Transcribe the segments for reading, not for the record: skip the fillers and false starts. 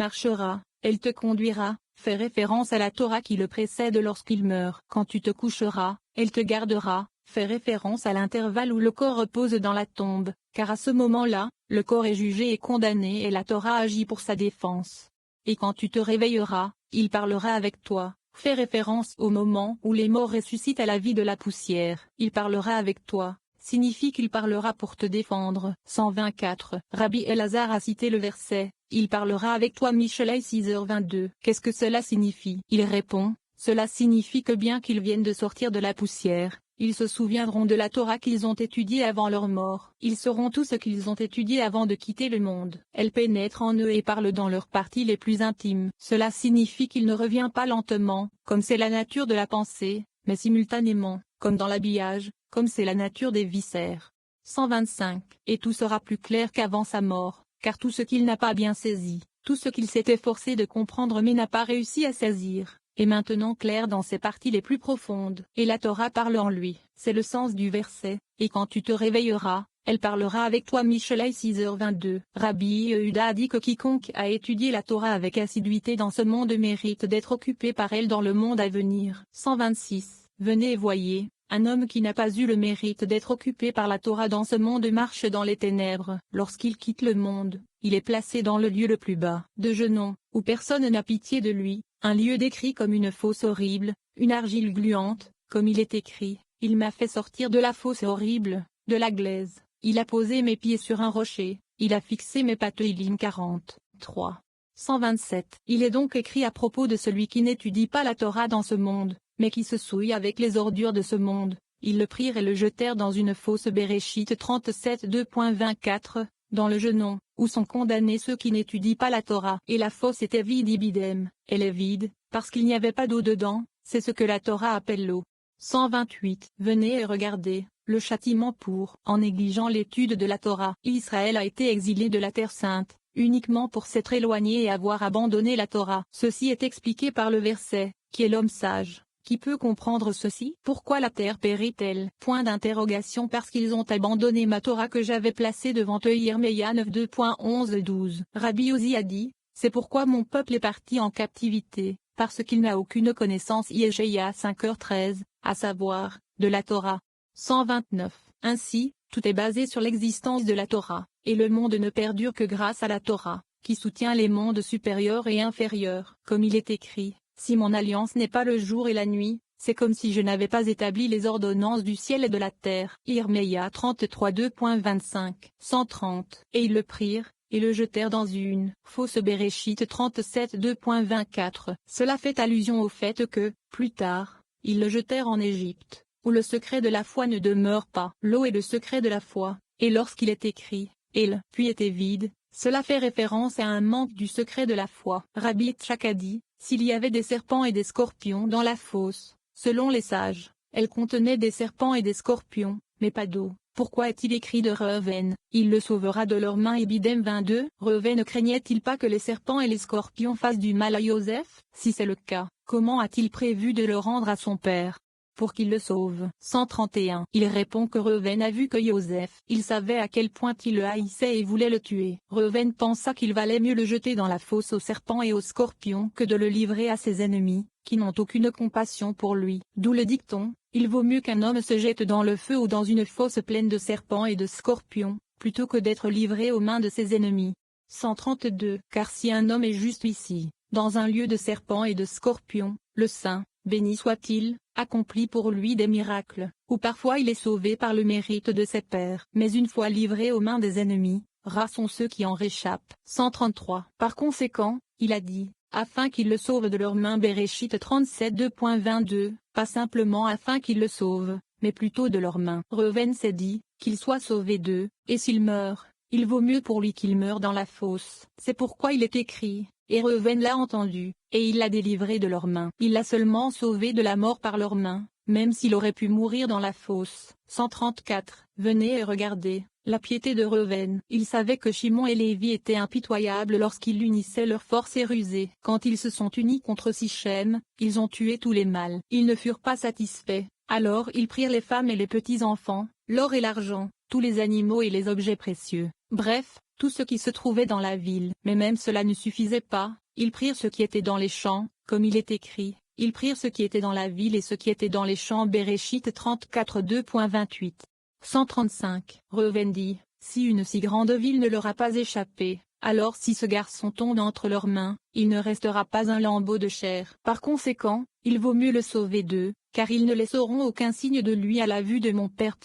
marchera, elle te conduira, fait référence à la Torah qui le précède lorsqu'il meurt. Quand tu te coucheras, elle te gardera, fait référence à l'intervalle où le corps repose dans la tombe, car à ce moment-là, le corps est jugé et condamné et la Torah agit pour sa défense. Et quand tu te réveilleras, il parlera avec toi, fait référence au moment où les morts ressuscitent à la vie de la poussière. Il parlera avec toi, signifie qu'il parlera pour te défendre. 124. Rabbi Elazar a cité le verset, il parlera avec toi Mishelei 6h22. Qu'est-ce que cela signifie? Il répond, cela signifie que bien qu'ils viennent de sortir de la poussière, ils se souviendront de la Torah qu'ils ont étudiée avant leur mort. Ils sauront tout ce qu'ils ont étudié avant de quitter le monde. Elle pénètre en eux et parle dans leurs parties les plus intimes. Cela signifie qu'il ne revient pas lentement, comme c'est la nature de la pensée, mais simultanément, comme dans l'habillage, comme c'est la nature des viscères. 125. Et tout sera plus clair qu'avant sa mort, car tout ce qu'il n'a pas bien saisi, tout ce qu'il s'était forcé de comprendre mais n'a pas réussi à saisir, est maintenant clair dans ses parties les plus profondes. Et la Torah parle en lui, c'est le sens du verset, et quand tu te réveilleras, elle parlera avec toi Mishelei 6h22. Rabbi Yehuda a dit que quiconque a étudié la Torah avec assiduité dans ce monde mérite d'être occupé par elle dans le monde à venir. 126. Venez et voyez, un homme qui n'a pas eu le mérite d'être occupé par la Torah dans ce monde marche dans les ténèbres. Lorsqu'il quitte le monde, il est placé dans le lieu le plus bas de Genon, où personne n'a pitié de lui, un lieu décrit comme une fosse horrible, une argile gluante, comme il est écrit, il m'a fait sortir de la fosse horrible, de la glaise, il a posé mes pieds sur un rocher, il a fixé mes pattes. Élim 40. 3. 127. Il est donc écrit à propos de celui qui n'étudie pas la Torah dans ce monde, mais qui se souille avec les ordures de ce monde. Ils le prirent et le jetèrent dans une fosse. Béréchit 37 2.24, dans le Genon, où sont condamnés ceux qui n'étudient pas la Torah. Et la fosse était vide ibidem, elle est vide, parce qu'il n'y avait pas d'eau dedans, c'est ce que la Torah appelle l'eau. 128. Venez et regardez, le châtiment pour, en négligeant l'étude de la Torah. Israël a été exilé de la Terre Sainte, uniquement pour s'être éloigné et avoir abandonné la Torah. Ceci est expliqué par le verset, qui est l'homme sage. Qui peut comprendre ceci? Pourquoi la terre périt-elle? Point d'interrogation. Parce qu'ils ont abandonné ma Torah que j'avais placée devant eux. Yirmeya 9 2.11-12. Rabbi Ozi a dit, c'est pourquoi mon peuple est parti en captivité, parce qu'il n'a aucune connaissance. Yeshaïa 5h13, à savoir, de la Torah. 129. Ainsi, tout est basé sur l'existence de la Torah, et le monde ne perdure que grâce à la Torah, qui soutient les mondes supérieurs et inférieurs. Comme il est écrit, si mon alliance n'est pas le jour et la nuit, c'est comme si je n'avais pas établi les ordonnances du ciel et de la terre. Yirmeya 33 2.25. 130. Et ils le prirent, et le jetèrent dans une fosse. Béréchit 37 2.24. Cela fait allusion au fait que, plus tard, ils le jetèrent en Égypte, où le secret de la foi ne demeure pas. L'eau est le secret de la foi, et lorsqu'il est écrit, et le puits était vide, cela fait référence à un manque du secret de la foi. Rabbi Yitzhak a dit, s'il y avait des serpents et des scorpions dans la fosse, selon les sages, elle contenait des serpents et des scorpions, mais pas d'eau. Pourquoi est-il écrit de Reuven, il le sauvera de leurs mains? Ébidem 22. Reuven ne craignait-il pas que les serpents et les scorpions fassent du mal à Joseph? Si c'est le cas, comment a-t-il prévu de le rendre à son père, pour qu'il le sauve? 131. Il répond que Reuven a vu que Joseph, il savait à quel point il le haïssait et voulait le tuer. Reuven pensa qu'il valait mieux le jeter dans la fosse aux serpents et aux scorpions que de le livrer à ses ennemis, qui n'ont aucune compassion pour lui. D'où le dicton, il vaut mieux qu'un homme se jette dans le feu ou dans une fosse pleine de serpents et de scorpions, plutôt que d'être livré aux mains de ses ennemis. 132. Car si un homme est juste ici, dans un lieu de serpents et de scorpions, le saint, béni soit-il, accomplit pour lui des miracles, ou parfois il est sauvé par le mérite de ses pairs. Mais une fois livré aux mains des ennemis, rares sont ceux qui en réchappent. 133. Par conséquent, il a dit, afin qu'il le sauve de leurs mains. Béréchit 37 2.22, pas simplement afin qu'il le sauve, mais plutôt de leurs mains. Reuven s'est dit, qu'il soit sauvé d'eux, et s'il meurt, il vaut mieux pour lui qu'il meure dans la fosse. C'est pourquoi il est écrit, et Reuven l'a entendu, et il l'a délivré de leurs mains. Il l'a seulement sauvé de la mort par leurs mains, même s'il aurait pu mourir dans la fosse. 134. Venez et regardez, la piété de Reuven. Il savait que Shimon et Lévi étaient impitoyables lorsqu'ils unissaient leurs forces et rusés. Quand ils se sont unis contre Sichem, ils ont tué tous les mâles. Ils ne furent pas satisfaits, alors ils prirent les femmes et les petits-enfants, l'or et l'argent, tous les animaux et les objets précieux, bref, tout ce qui se trouvait dans la ville. Mais même cela ne suffisait pas, ils prirent ce qui était dans les champs, comme il est écrit, ils prirent ce qui était dans la ville et ce qui était dans les champs. Béréchit 34 2.28. 135. Reuven dit, si une si grande ville ne leur a pas échappé, alors si ce garçon tombe entre leurs mains, il ne restera pas un lambeau de chair. Par conséquent, il vaut mieux le sauver d'eux, car ils ne laisseront aucun signe de lui à la vue de mon père.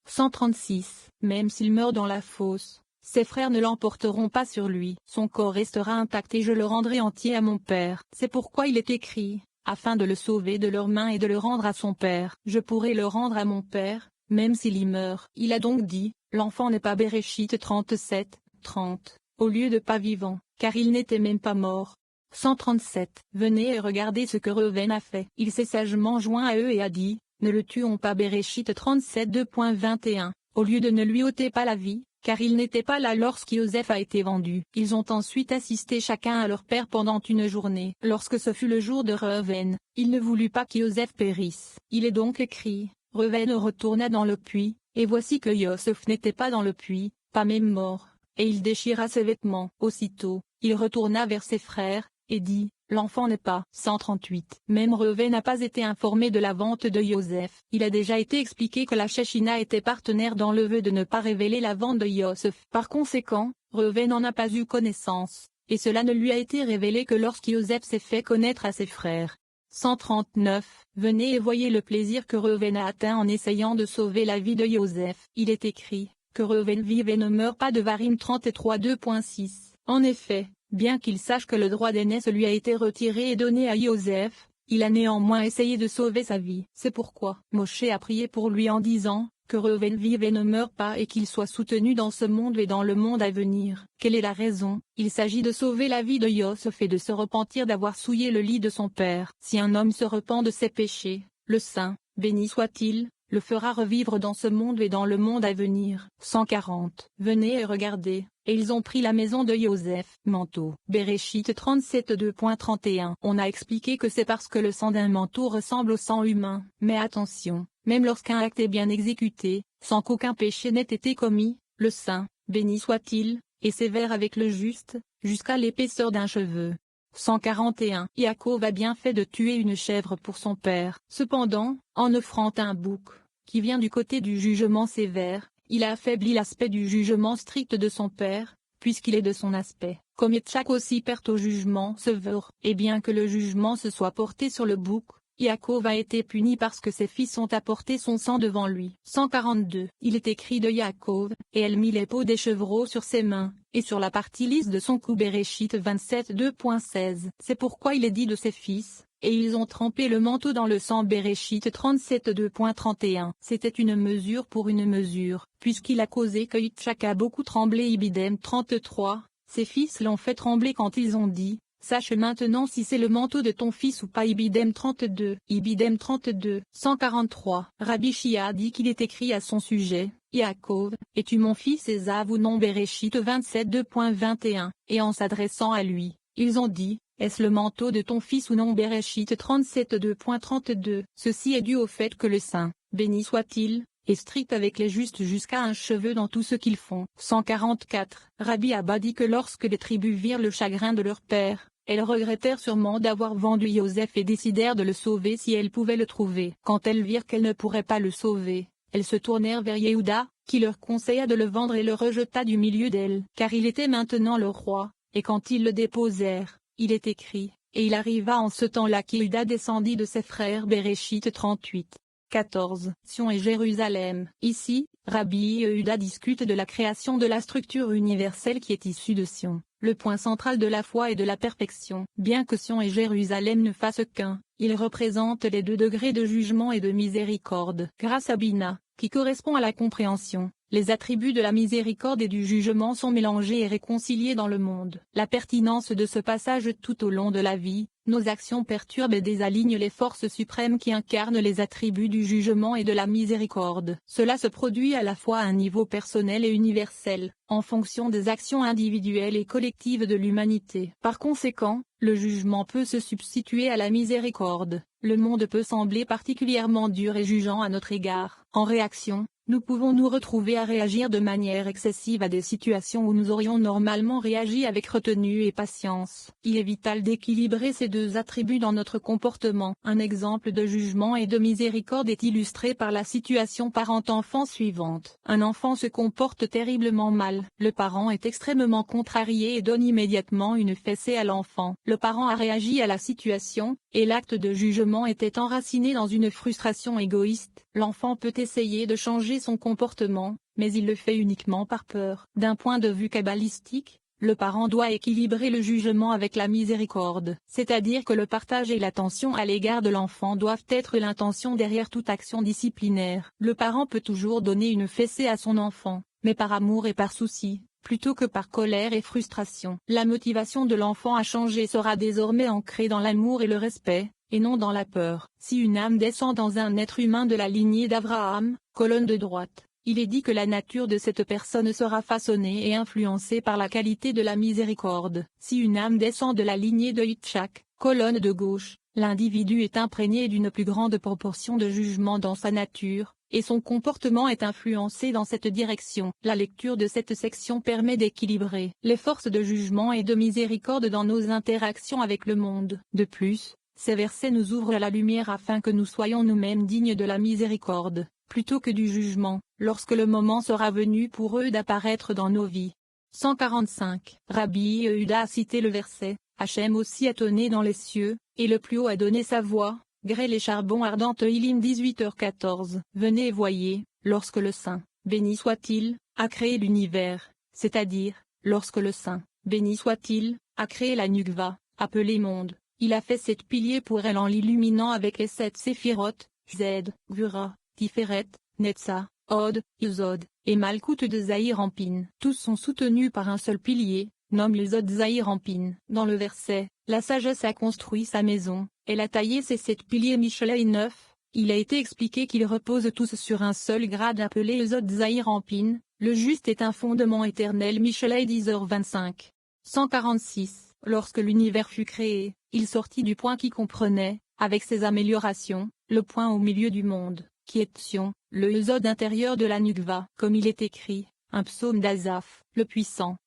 136. Même s'il meurt dans la fosse, ses frères ne l'emporteront pas sur lui. Son corps restera intact et je le rendrai entier à mon père. C'est pourquoi il est écrit, afin de le sauver de leurs mains et de le rendre à son père. Je pourrai le rendre à mon père, même s'il y meurt. Il a donc dit, l'enfant n'est pas. Béréchit 37, 30, au lieu de pas vivant, car il n'était même pas mort. 137. Venez et regardez ce que Reuven a fait. Il s'est sagement joint à eux et a dit, ne le tuons pas. Béréchit 37 2.21, au lieu de ne lui ôter pas la vie, car il n'était pas là lorsqu'Ioseph a été vendu. Ils ont ensuite assisté chacun à leur père pendant une journée. Lorsque ce fut le jour de Reuven, il ne voulut pas qu'Ioseph périsse. Il est donc écrit, Reuven retourna dans le puits, et voici que Ioseph n'était pas dans le puits, pas même mort, et il déchira ses vêtements. Aussitôt, il retourna vers ses frères, et dit, l'enfant n'est pas. 138. Même Reuven n'a pas été informé de la vente de Ioseph. Il a déjà été expliqué que la Shechina était partenaire dans le vœu de ne pas révéler la vente de Ioseph. Par conséquent, Reuven n'en a pas eu connaissance, et cela ne lui a été révélé que lorsqu'Ioseph s'est fait connaître à ses frères. 139. Venez et voyez le plaisir que Reuven a atteint en essayant de sauver la vie de Ioseph. Il est écrit, que Reuven vive et ne meure pas. Devarim 33 2.6. En effet, bien qu'il sache que le droit d'aînesse lui a été retiré et donné à Ioseph, il a néanmoins essayé de sauver sa vie. C'est pourquoi Moshe a prié pour lui en disant, que Reuven vive et ne meure pas et qu'il soit soutenu dans ce monde et dans le monde à venir. Quelle est la raison? Il s'agit de sauver la vie de Ioseph et de se repentir d'avoir souillé le lit de son père. Si un homme se repent de ses péchés, le Saint, béni soit-il, le fera revivre dans ce monde et dans le monde à venir. 140. Venez et regardez. Et ils ont pris la maison de Ioseph. Manteau. Béréchit 37 2.31. On a expliqué que c'est parce que le sang d'un manteau ressemble au sang humain. Mais attention, même lorsqu'un acte est bien exécuté, sans qu'aucun péché n'ait été commis, le Saint, béni soit-il, est sévère avec le juste, jusqu'à l'épaisseur d'un cheveu. 141. Yaakov a bien fait de tuer une chèvre pour son père. Cependant, en offrant un bouc, qui vient du côté du jugement sévère, il a affaibli l'aspect du jugement strict de son père, puisqu'il est de son aspect. Comme Yitzhak aussi perd au jugement sévère. Et bien que le jugement se soit porté sur le bouc, Yaakov a été puni parce que ses fils ont apporté son sang devant lui. 142. Il est écrit de Yaakov, et elle mit les peaux des chevreaux sur ses mains, et sur la partie lisse de son cou. Béréchit 27 2.16. C'est pourquoi il est dit de ses fils, et ils ont trempé le manteau dans le sang. Béréchit 37 2.31. C'était une mesure pour une mesure, puisqu'il a causé que Yitzhak a beaucoup tremblé. Ibidem 33. Ses fils l'ont fait trembler quand ils ont dit, sache maintenant si c'est le manteau de ton fils ou pas. Ibidem 32. Ibidem 32. 143. Rabbi Shia dit qu'il est écrit à son sujet, Yaakov, es-tu mon fils Ésav ou non? Béréchit 27 2.21. Et en s'adressant à lui, ils ont dit, est-ce le manteau de ton fils ou non? Béréchit 37 2.32. Ceci est dû au fait que le Saint, béni soit-il, est strict avec les justes jusqu'à un cheveu dans tout ce qu'ils font. 144. Rabbi Abba dit que lorsque les tribus virent le chagrin de leur père, elles regrettèrent sûrement d'avoir vendu Ioseph et décidèrent de le sauver si elles pouvaient le trouver. Quand elles virent qu'elles ne pourraient pas le sauver, elles se tournèrent vers Yehuda, qui leur conseilla de le vendre et le rejeta du milieu d'elles, car il était maintenant leur roi, et quand ils le déposèrent, il est écrit, et il arriva en ce temps-là qu'Yehuda descendit de ses frères. Béréchit 38. 14. Sion et Jérusalem. Ici, Rabbi Yehuda discute de la création de la structure universelle qui est issue de Sion, le point central de la foi et de la perfection. Bien que Sion et Jérusalem ne fassent qu'un, ils représentent les deux degrés de jugement et de miséricorde. Grâce à Bina, qui correspond à la compréhension, les attributs de la miséricorde et du jugement sont mélangés et réconciliés dans le monde. La pertinence de ce passage tout au long de la vie, nos actions perturbent et désalignent les forces suprêmes qui incarnent les attributs du jugement et de la miséricorde. Cela se produit à la fois à un niveau personnel et universel, en fonction des actions individuelles et collectives de l'humanité. Par conséquent, le jugement peut se substituer à la miséricorde. Le monde peut sembler particulièrement dur et jugeant à notre égard. En réaction, Nous pouvons nous retrouver à réagir de manière excessive à des situations où nous aurions normalement réagi avec retenue et patience. Il est vital d'équilibrer ces deux attributs dans notre comportement. Un exemple de jugement et de miséricorde est illustré par la situation parent-enfant suivante. Un enfant se comporte terriblement mal. Le parent est extrêmement contrarié et donne immédiatement une fessée à l'enfant. Le parent a réagi à la situation, et l'acte de jugement était enraciné dans une frustration égoïste. L'enfant peut essayer de changer son comportement, mais il le fait uniquement par peur. D'un point de vue kabbalistique, le parent doit équilibrer le jugement avec la miséricorde, c'est-à-dire que le partage et l'attention à l'égard de l'enfant doivent être l'intention derrière toute action disciplinaire. Le parent peut toujours donner une fessée à son enfant, mais par amour et par souci, plutôt que par colère et frustration. La motivation de l'enfant à changer sera désormais ancrée dans l'amour et le respect, et non dans la peur. Si une âme descend dans un être humain de la lignée d'Abraham, colonne de droite, il est dit que la nature de cette personne sera façonnée et influencée par la qualité de la miséricorde. Si une âme descend de la lignée de Yitzhak, colonne de gauche, l'individu est imprégné d'une plus grande proportion de jugement dans sa nature, et son comportement est influencé dans cette direction. La lecture de cette section permet d'équilibrer les forces de jugement et de miséricorde dans nos interactions avec le monde. De plus, ces versets nous ouvrent à la lumière afin que nous soyons nous-mêmes dignes de la miséricorde, plutôt que du jugement, lorsque le moment sera venu pour eux d'apparaître dans nos vies. 145. Rabbi Yehuda a cité le verset, Hachem aussi a tonné dans les cieux, et le plus haut a donné sa voix, grêle et charbon ardent. Tehillim 18h14. Venez et voyez, lorsque le Saint, béni soit-il, a créé l'univers, c'est-à-dire, lorsque le Saint, béni soit-il, a créé la Nukva, appelée monde. Il a fait 7 piliers pour elle en l'illuminant avec les 7 séphirotes, Z, Gvura, Tiferet, Netza, Od, Yesod, et Malkout de Zahir Ampin. Tous sont soutenus par un seul pilier, nomme Yesod Zahir Ampin. Dans le verset, la sagesse a construit sa maison, elle a taillé ses 7 piliers Mishlei 9, il a été expliqué qu'ils reposent tous sur un seul grade appelé Yesod Zahir Ampin, le juste est un fondement éternel Mishlei 10h25. 146. Lorsque l'univers fut créé, il sortit du point qui comprenait, avec ses améliorations, le point au milieu du monde, qui est Sion, le Yesod intérieur de la Nukva. Comme il est écrit, un psaume d'Asaph, le puissant,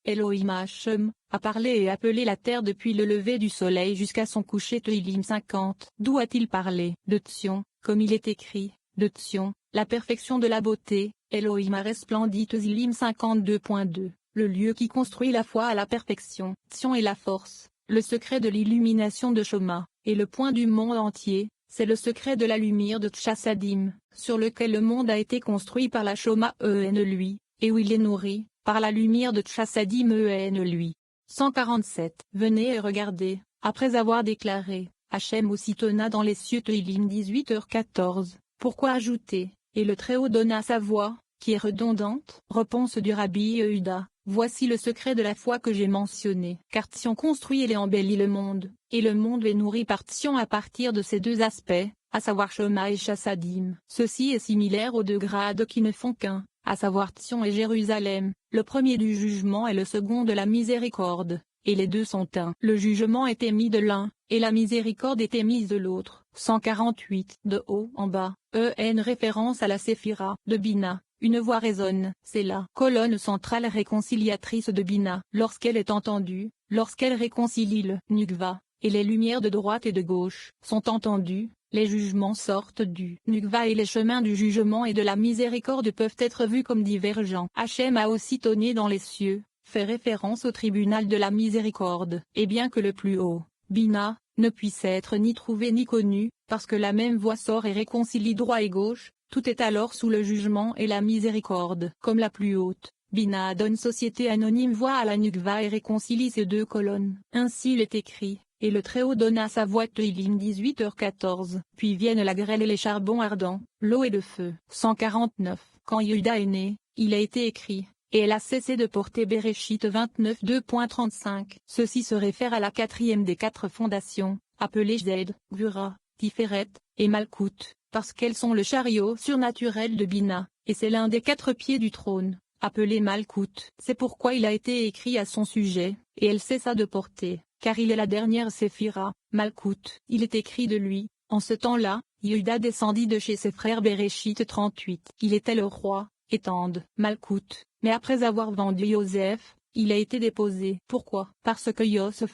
Elohim Hashem, a parlé et appelé la terre depuis le lever du soleil jusqu'à son coucher. Tehillim 50. D'où a-t-il parlé? De Sion, comme il est écrit, de Sion, la perfection de la beauté, Elohim a resplendi. Tehillim 52.2. Le lieu qui construit la foi à la perfection. Sion est la force, le secret de l'illumination de Shoma, et le point du monde entier, c'est le secret de la lumière de Tchassadim, sur lequel le monde a été construit par la Shoma lui, et où il est nourri, par la lumière de Tchassadim lui. 147. Venez et regardez, après avoir déclaré, Hachem aussi tonna dans les cieux. Tehillim 18h14. Pourquoi ajouter, et le Très-Haut donna sa voix, qui est redondante? Réponse du Rabbi Yehuda. Voici le secret de la foi que j'ai mentionné. Car Tion construit et embellit le monde, et le monde est nourri par Tion à partir de ces deux aspects, à savoir Shoma et Chassadim. Ceci est similaire aux deux grades qui ne font qu'un, à savoir Tion et Jérusalem, le premier du jugement et le second de la miséricorde, et les deux sont un. Le jugement est émis de l'un, et la miséricorde est émise de l'autre. 148. De haut en bas, référence à la Séphira de Bina. Une voix résonne, c'est la colonne centrale réconciliatrice de Bina. Lorsqu'elle est entendue, lorsqu'elle réconcilie le Nukva, et les lumières de droite et de gauche sont entendues, les jugements sortent du Nukva et les chemins du jugement et de la miséricorde peuvent être vus comme divergents. Hachem a aussi tonné dans les cieux, fait référence au tribunal de la miséricorde. Et bien que le plus haut, Bina, ne puisse être ni trouvé ni connu, parce que la même voix sort et réconcilie droit et gauche, tout est alors sous le jugement et la miséricorde. Comme la plus haute, Bina donne société anonyme voix à la Nukva et réconcilie ces deux colonnes. Ainsi il est écrit, et le Très-Haut donna sa voix. Tehillim 18h14. Puis viennent la grêle et les charbons ardents, l'eau et le feu. 149. Quand Yehuda est né, il a été écrit, et elle a cessé de porter Bereshit 29 2.35. Ceci se réfère à la quatrième des 4 fondations, appelée Z, Gvura, Tiferet, et Malkout, parce qu'elles sont le chariot surnaturel de Bina, et c'est l'un des 4 pieds du trône, appelé Malkout. C'est pourquoi il a été écrit à son sujet, et elle cessa de porter, car il est la dernière Séphira, Malkout. Il est écrit de lui, en ce temps-là, Yehuda descendit de chez ses frères Béréchit 38. Il était le roi, Étande, Malkout, mais après avoir vendu Joseph, il a été déposé. Pourquoi? Parce que Yosef